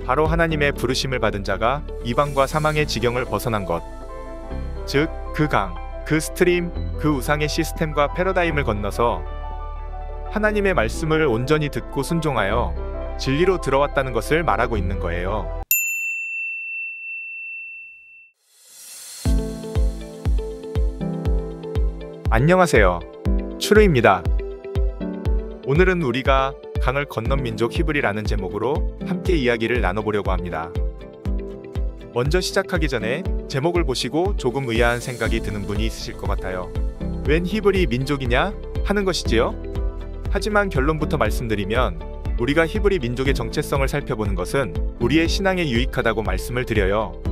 바로 하나님의 부르심을 받은 자가 이방과 사망의 지경을 벗어난 것, 즉 그 강, 그 스트림, 그 우상의 시스템과 패러다임을 건너서 하나님의 말씀을 온전히 듣고 순종하여 진리로 들어왔다는 것을 말하고 있는 거예요. 안녕하세요. 추루입니다. 오늘은 우리가 강을 건넌 민족 히브리라는 제목으로 함께 이야기를 나눠보려고 합니다. 먼저 시작하기 전에 제목을 보시고 조금 의아한 생각이 드는 분이 있으실 것 같아요. 웬 히브리 민족이냐 하는 것이지요? 하지만 결론부터 말씀드리면 우리가 히브리 민족의 정체성을 살펴보는 것은 우리의 신앙에 유익하다고 말씀을 드려요.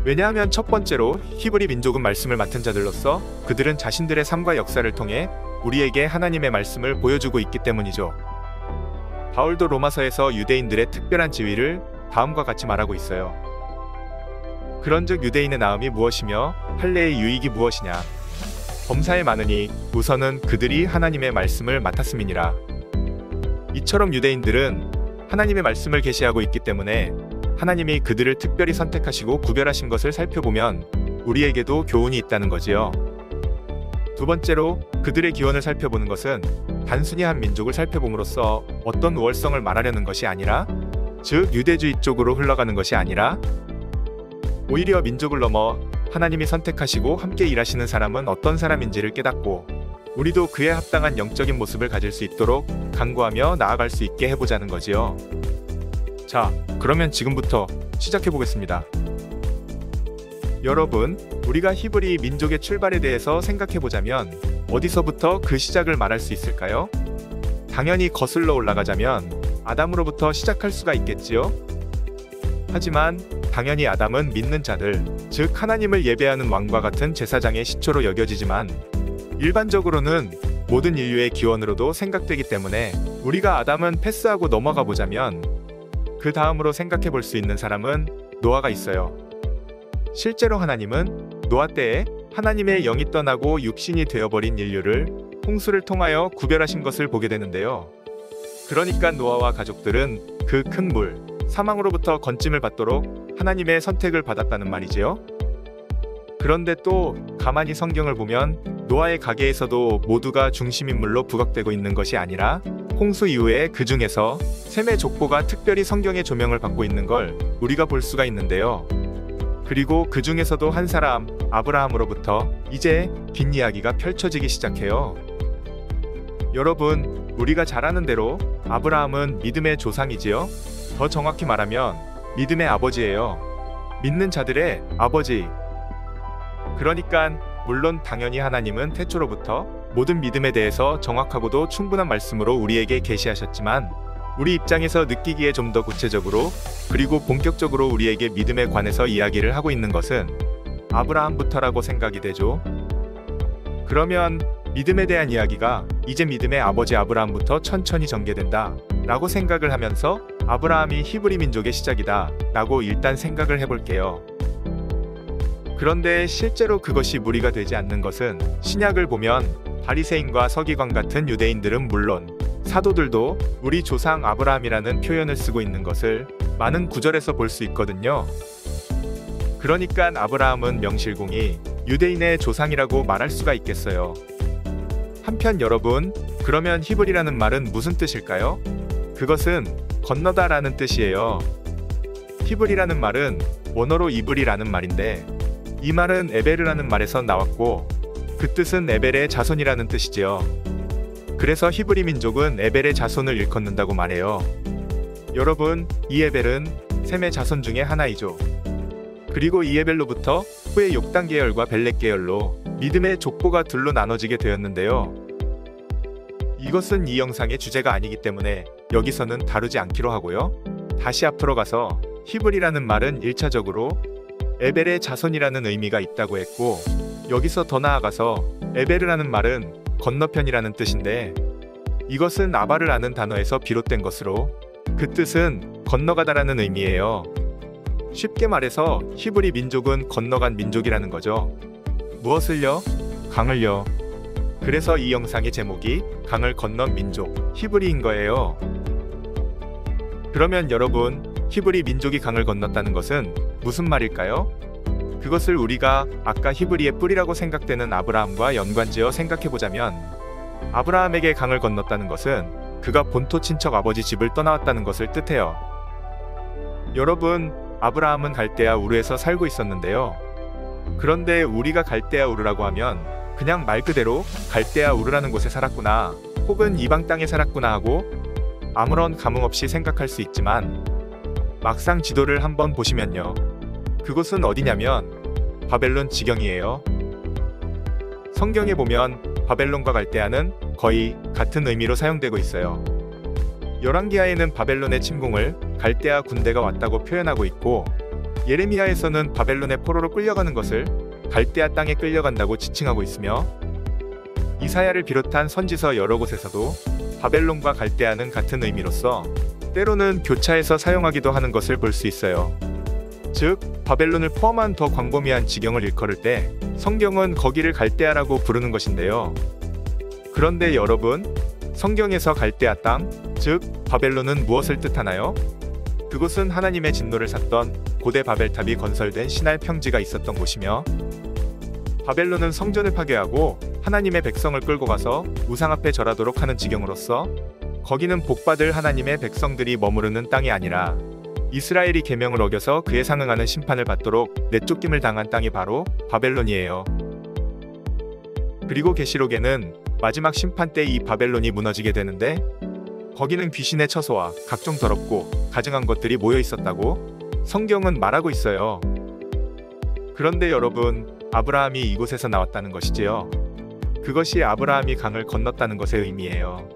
왜냐하면 첫 번째로 히브리 민족은 말씀을 맡은 자들로서 그들은 자신들의 삶과 역사를 통해 우리에게 하나님의 말씀을 보여주고 있기 때문이죠. 바울도 로마서에서 유대인들의 특별한 지위를 다음과 같이 말하고 있어요. 그런즉 유대인의 나음이 무엇이며 할례의 유익이 무엇이냐? 범사에 많으니 우선은 그들이 하나님의 말씀을 맡았음이니라. 이처럼 유대인들은 하나님의 말씀을 계시하고 있기 때문에 하나님이 그들을 특별히 선택하시고 구별하신 것을 살펴보면 우리에게도 교훈이 있다는 거지요. 두 번째로 그들의 기원을 살펴보는 것은 단순히 한 민족을 살펴봄으로써 어떤 우월성을 말하려는 것이 아니라, 즉 유대주의 쪽으로 흘러가는 것이 아니라 오히려 민족을 넘어 하나님이 선택하시고 함께 일하시는 사람은 어떤 사람인지를 깨닫고 우리도 그에 합당한 영적인 모습을 가질 수 있도록 간구하며 나아갈 수 있게 해보자는 거지요. 자, 그러면 지금부터 시작해 보겠습니다. 여러분, 우리가 히브리 민족의 출발에 대해서 생각해 보자면 어디서부터 그 시작을 말할 수 있을까요? 당연히 거슬러 올라가자면 아담으로부터 시작할 수가 있겠지요. 하지만 당연히 아담은 믿는 자들, 즉 하나님을 예배하는 왕과 같은 제사장의 시초로 여겨지지만 일반적으로는 모든 인류의 기원으로도 생각되기 때문에 우리가 아담은 패스하고 넘어가 보자면 그 다음으로 생각해 볼 수 있는 사람은 노아가 있어요. 실제로 하나님은 노아 때에 하나님의 영이 떠나고 육신이 되어버린 인류를 홍수를 통하여 구별하신 것을 보게 되는데요. 그러니까 노아와 가족들은 그 큰 물, 사망으로부터 건짐을 받도록 하나님의 선택을 받았다는 말이지요. 그런데 또 가만히 성경을 보면 노아의 가계에서도 모두가 중심인물로 부각되고 있는 것이 아니라 홍수 이후에 그 중에서 셈의 족보가 특별히 성경의 조명을 받고 있는 걸 우리가 볼 수가 있는데요. 그리고 그 중에서도 한 사람, 아브라함으로부터 이제 긴 이야기가 펼쳐지기 시작해요. 여러분, 우리가 잘 아는 대로 아브라함은 믿음의 조상이지요. 더 정확히 말하면 믿음의 아버지예요. 믿는 자들의 아버지. 그러니까 물론 당연히 하나님은 태초로부터 모든 믿음에 대해서 정확하고도 충분한 말씀으로 우리에게 계시하셨지만 우리 입장에서 느끼기에 좀 더 구체적으로 그리고 본격적으로 우리에게 믿음에 관해서 이야기를 하고 있는 것은 아브라함부터라고 생각이 되죠. 그러면 믿음에 대한 이야기가 이제 믿음의 아버지 아브라함부터 천천히 전개된다 라고 생각을 하면서 아브라함이 히브리 민족의 시작이다 라고 일단 생각을 해볼게요. 그런데 실제로 그것이 무리가 되지 않는 것은 신약을 보면 바리새인과 서기관 같은 유대인들은 물론 사도들도 우리 조상 아브라함이라는 표현을 쓰고 있는 것을 많은 구절에서 볼 수 있거든요. 그러니까 아브라함은 명실공히 유대인의 조상이라고 말할 수가 있겠어요. 한편 여러분, 그러면 히브리라는 말은 무슨 뜻일까요? 그것은 건너다 라는 뜻이에요. 히브리라는 말은 원어로 이브리라는 말인데 이 말은 에베르라는 말에서 나왔고 그 뜻은 에벨의 자손이라는 뜻이지요. 그래서 히브리 민족은 에벨의 자손을 일컫는다고 말해요. 여러분, 이 에벨은 셈의 자손 중에 하나이죠. 그리고 이 에벨로부터 후에 욕단 계열과 벨렉 계열로 믿음의 족보가 둘로 나눠지게 되었는데요. 이것은 이 영상의 주제가 아니기 때문에 여기서는 다루지 않기로 하고요. 다시 앞으로 가서 히브리라는 말은 1차적으로 에벨의 자손이라는 의미가 있다고 했고 여기서 더 나아가서 에베르라는 말은 건너편이라는 뜻인데 이것은 아바르라는 단어에서 비롯된 것으로 그 뜻은 건너가다라는 의미예요. 쉽게 말해서 히브리 민족은 건너간 민족이라는 거죠. 무엇을요? 강을요. 그래서 이 영상의 제목이 강을 건넌 민족, 히브리인 거예요. 그러면 여러분, 히브리 민족이 강을 건넜다는 것은 무슨 말일까요? 그것을 우리가 아까 히브리의 뿌리라고 생각되는 아브라함과 연관지어 생각해보자면, 아브라함에게 강을 건넜다는 것은 그가 본토 친척 아버지 집을 떠나왔다는 것을 뜻해요. 여러분, 아브라함은 갈대아 우르에서 살고 있었는데요. 그런데 우리가 갈대아 우르라고 하면 그냥 말 그대로 갈대아 우르라는 곳에 살았구나, 혹은 이방 땅에 살았구나 하고 아무런 감흥 없이 생각할 수 있지만, 막상 지도를 한번 보시면요, 그곳은 어디냐면 바벨론 지경이에요. 성경에 보면 바벨론과 갈대아는 거의 같은 의미로 사용되고 있어요. 열왕기하에는 바벨론의 침공을 갈대아 군대가 왔다고 표현하고 있고, 예레미야에서는 바벨론의 포로로 끌려가는 것을 갈대아 땅에 끌려간다고 지칭하고 있으며, 이사야를 비롯한 선지서 여러 곳에서도 바벨론과 갈대아는 같은 의미로서 때로는 교차해서 사용하기도 하는 것을 볼 수 있어요. 즉, 바벨론을 포함한 더 광범위한 지경을 일컬을 때 성경은 거기를 갈대아라고 부르는 것인데요. 그런데 여러분, 성경에서 갈대아 땅, 즉 바벨론은 무엇을 뜻하나요? 그곳은 하나님의 진노를 샀던 고대 바벨탑이 건설된 신할 평지가 있었던 곳이며, 바벨론은 성전을 파괴하고 하나님의 백성을 끌고 가서 우상 앞에 절하도록 하는 지경으로서 거기는 복받을 하나님의 백성들이 머무르는 땅이 아니라 이스라엘이 계명을 어겨서 그에 상응하는 심판을 받도록 내쫓김을 당한 땅이 바로 바벨론이에요. 그리고 계시록에는 마지막 심판 때 이 바벨론이 무너지게 되는데, 거기는 귀신의 처소와 각종 더럽고 가증한 것들이 모여 있었다고 성경은 말하고 있어요. 그런데 여러분, 아브라함이 이곳에서 나왔다는 것이지요. 그것이 아브라함이 강을 건넜다는 것의 의미예요.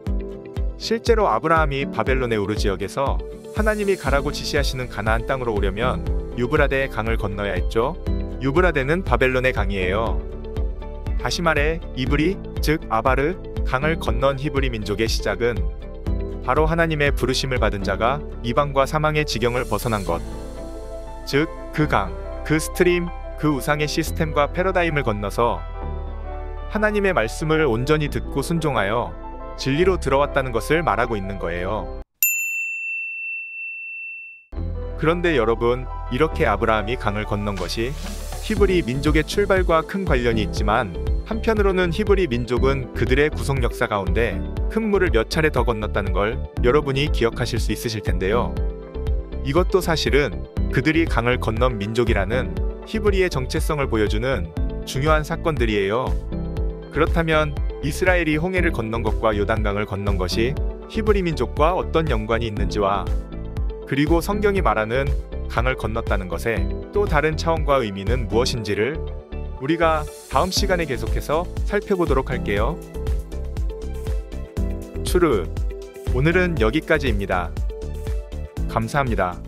실제로 아브라함이 바벨론의 우르 지역에서 하나님이 가라고 지시하시는 가나안 땅으로 오려면 유브라데의 강을 건너야 했죠. 유브라데는 바벨론의 강이에요. 다시 말해 이브리, 즉 아바르, 강을 건넌 히브리 민족의 시작은 바로 하나님의 부르심을 받은 자가 이방과 사망의 지경을 벗어난 것, 즉 그 강, 그 스트림, 그 우상의 시스템과 패러다임을 건너서 하나님의 말씀을 온전히 듣고 순종하여 진리로 들어왔다는 것을 말하고 있는 거예요. 그런데 여러분, 이렇게 아브라함이 강을 건넌 것이 히브리 민족의 출발과 큰 관련이 있지만, 한편으로는 히브리 민족은 그들의 구속 역사 가운데 큰 물을 몇 차례 더 건넜다는 걸 여러분이 기억하실 수 있으실 텐데요. 이것도 사실은 그들이 강을 건넌 민족이라는 히브리의 정체성을 보여주는 중요한 사건들이에요. 그렇다면 이스라엘이 홍해를 건넌 것과 요단강을 건넌 것이 히브리 민족과 어떤 연관이 있는지와, 그리고 성경이 말하는 강을 건넜다는 것의 또 다른 차원과 의미는 무엇인지를 우리가 다음 시간에 계속해서 살펴보도록 할게요. 추르, 오늘은 여기까지입니다. 감사합니다.